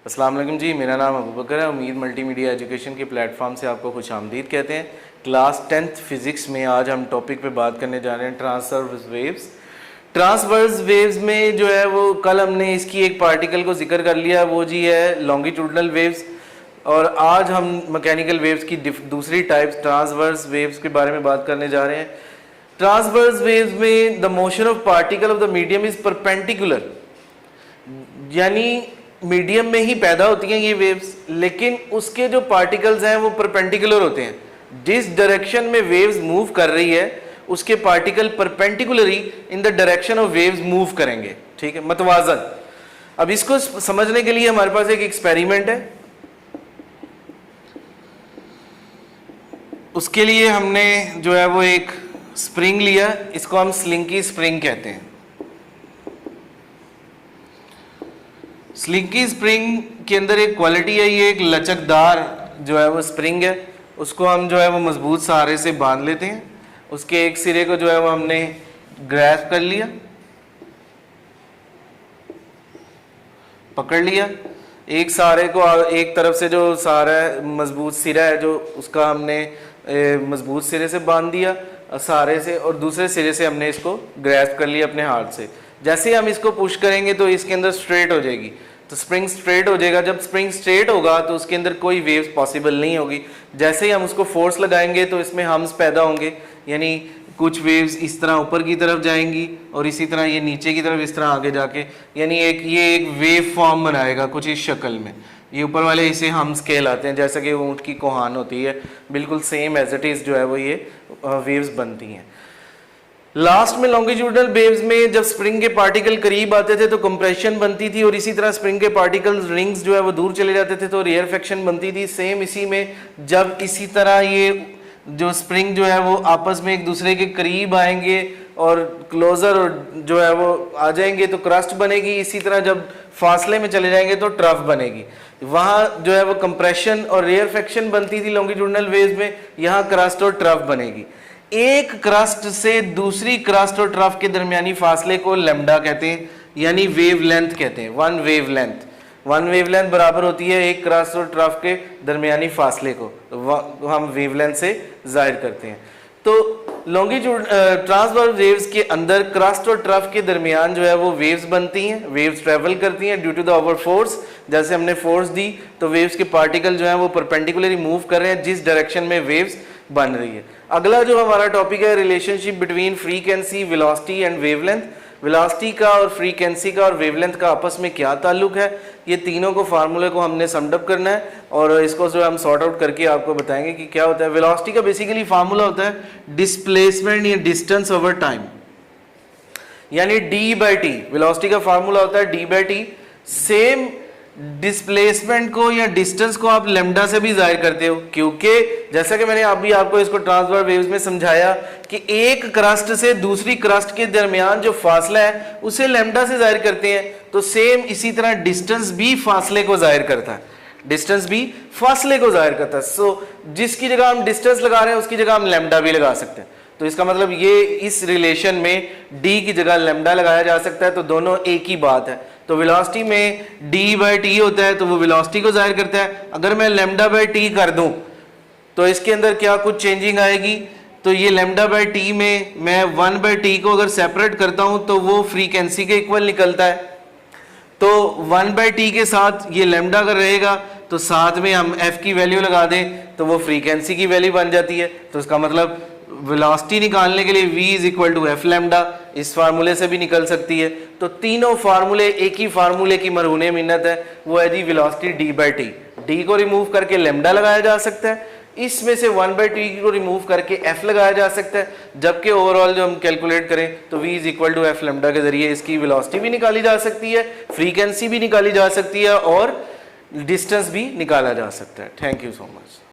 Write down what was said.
अस्सलाम वालेकुम जी, मेरा नाम अबू बकर है। उम्मीद मल्टीमीडिया एजुकेशन के प्लेटफॉर्म से आपको खुश आमदीद कहते हैं। क्लास 10th फिज़िक्स में आज हम टॉपिक पे बात करने जा रहे हैं ट्रांसवर्स वेव्स। ट्रांसवर्स वेव्स में जो है वो कल हमने इसकी एक पार्टिकल को जिक्र कर लिया, वो जी है लॉन्गिट्यूडनल वेव्स। और आज हम मैकेनिकल वेव्स की दूसरी टाइप्स ट्रांसवर्स वेव्स के बारे में बात करने जा रहे हैं। ट्रांसवर्स वेव्स में the motion of particle of the medium is perpendicular, यानी मीडियम में ही पैदा होती हैं ये वेव्स, लेकिन उसके जो पार्टिकल्स हैं वो परपेंडिकुलर होते हैं। जिस डायरेक्शन में वेव्स मूव कर रही है उसके particle perpendicularly in the direction of waves move करेंगे, ठीक है, मतवाजन। अब इसको समझने के लिए हमारे पास एक एक्सपेरिमेंट है। उसके लिए हमने जो है वो एक स्प्रिंग लिया, इसको हम स्लिंकी स्प्रिंग कहते हैं। स्लिंकी स्प्रिंग के अंदर एक क्वालिटी है, ये एक लचकदार जो है वो स्प्रिंग है। उसको हम जो है वो मजबूत सहारे से बांध लेते हैं। उसके एक सिरे को जो है वो हमने ग्रैस्प कर लिया, पकड़ लिया। एक सहारे को एक तरफ से जो सहारा है, मजबूत सिरा है जो, उसका हमने मजबूत सिरे से बांध दिया सहारे से, और दूसरे सिरे से हमने इसको ग्रैस्प कर लिया अपने हाथ से। जैसे ही हम इसको पुश करेंगे तो इसके अंदर स्ट्रेट हो जाएगी, तो स्प्रिंग स्ट्रेट हो जाएगा। जब स्प्रिंग स्ट्रेट होगा तो उसके अंदर कोई वेव्स पॉसिबल नहीं होगी। जैसे ही हम उसको फोर्स लगाएंगे तो इसमें हम्स पैदा होंगे, यानी कुछ वेव्स इस तरह ऊपर की तरफ जाएंगी और इसी तरह ये नीचे की तरफ इस तरह आगे जाके, यानी ये एक वेव फॉर्म बनाएगा कुछ इस शक्ल में। ये ऊपर वाले इसे हम्स कहलाते हैं, जैसा कि ऊँट की कोहान होती है, बिल्कुल सेम एज इट इज़ जो है वो ये वेव्स बनती हैं। लास्ट में लॉन्गिट्यूडनल वेव्स में जब स्प्रिंग के पार्टिकल करीब आते थे तो कंप्रेशन बनती थी, और इसी तरह स्प्रिंग के पार्टिकल रिंग्स जो है वो दूर चले जाते थे तो रेयरफेक्शन बनती थी। सेम इसी में जब इसी तरह ये जो स्प्रिंग जो है वो आपस में एक दूसरे के करीब आएंगे और क्लोजर जो है वो आ जाएंगे तो क्रस्ट बनेगी। इसी तरह जब फासले में चले जाएंगे तो ट्रफ बनेगी। वहाँ जो है वो कंप्रेशन और रेयरफेक्शन बनती थी लॉन्गिट्यूडनल वेव्स में, यहाँ क्रस्ट और ट्रफ बनेगी। एक क्रस्ट से दूसरी क्रस्ट और ट्रफ के दरमियानी फासले को लैम्डा कहते हैं, यानी वेव लेंथ कहते हैं। वन वेव लेंथ बराबर होती है एक क्रस्ट और ट्रफ के दरमियानी फासले को, तो हम वेव लेंथ से जाहिर करते हैं। तो लॉन्गिट्यूड ट्रांसवर्स वेव्स के अंदर क्रस्ट और ट्रफ के दरमियान जो है वो वेव्स बनती हैं, वेव्स ट्रेवल करती हैं due to the over force. जैसे हमने फोर्स दी तो वेव्स के पार्टिकल जो है वो परपेंडिकुलरली मूव कर रहे हैं जिस डायरेक्शन में वेव्स बन रही है। अगला जो हमारा टॉपिक है relationship between frequency, velocity and wavelength. Velocity का और फ्रीक्वेंसी का और वेवलेंथ का आपस में क्या ताल्लुक है, ये तीनों को फार्मूले को हमने समडअप करना है और इसको जो हम सॉर्ट आउट करके आपको बताएंगे कि क्या होता है। वेलोसिटी का बेसिकली फार्मूला होता है डिस्प्लेसमेंट या डिस्टेंस ओवर टाइम, यानी d/t। वेलोसिटी का फार्मूला होता है d/t। सेम डिस्प्लेसमेंट को या डिस्टेंस को आप लैम्डा से भी जाहिर करते हो, क्योंकि जैसा कि मैंने अभी आपको इसको ट्रांसवर्स वेव्स में समझाया कि एक क्रस्ट से दूसरी क्रस्ट के दरमियान जो फासला है उसे लैम्डा से जाहिर करते हैं। तो सेम इसी तरह डिस्टेंस भी फासले को जाहिर करता है, डिस्टेंस भी फासले को जाहिर करता है। सो जिसकी जगह हम डिस्टेंस लगा रहे हैं उसकी जगह हम लैम्डा भी लगा सकते हैं। तो इसका मतलब ये इस रिलेशन में d की जगह लैम्डा लगाया जा सकता है, तो दोनों एक ही बात है। तो वेलोसिटी में d/t होता है तो वो वेलोसिटी को जाहिर करता है। अगर मैं λ/t कर दूं तो इसके अंदर क्या कुछ चेंजिंग आएगी, तो ये λ/t में मैं 1/t को अगर सेपरेट करता हूं तो वो फ्रीक्वेंसी के इक्वल निकलता है। तो 1/t के साथ ये लैम्डा अगर रहेगा तो साथ में हम f की वैल्यू लगा दें तो वो फ्रीक्वेंसी की वैल्यू बन जाती है। तो इसका मतलब वेलोसिटी निकालने के लिए v = f लैम्डा इस फार्मूले से भी निकल सकती है। तो तीनों फार्मूले एक ही फार्मूले की मरहूने मिन्नत है, वो है जी वेलोसिटी d/t। d को रिमूव करके लैम्डा लगाया जा सकता है, इसमें से 1/t को रिमूव करके f लगाया जा सकता है, जबकि ओवरऑल जो हम कैलकुलेट करें तो v = f लैम्डा के जरिए इसकी वेलोसिटी भी निकाली जा सकती है, फ्रीक्वेंसी भी निकाली जा सकती है और डिस्टेंस भी निकाला जा सकता है। Thank you so much.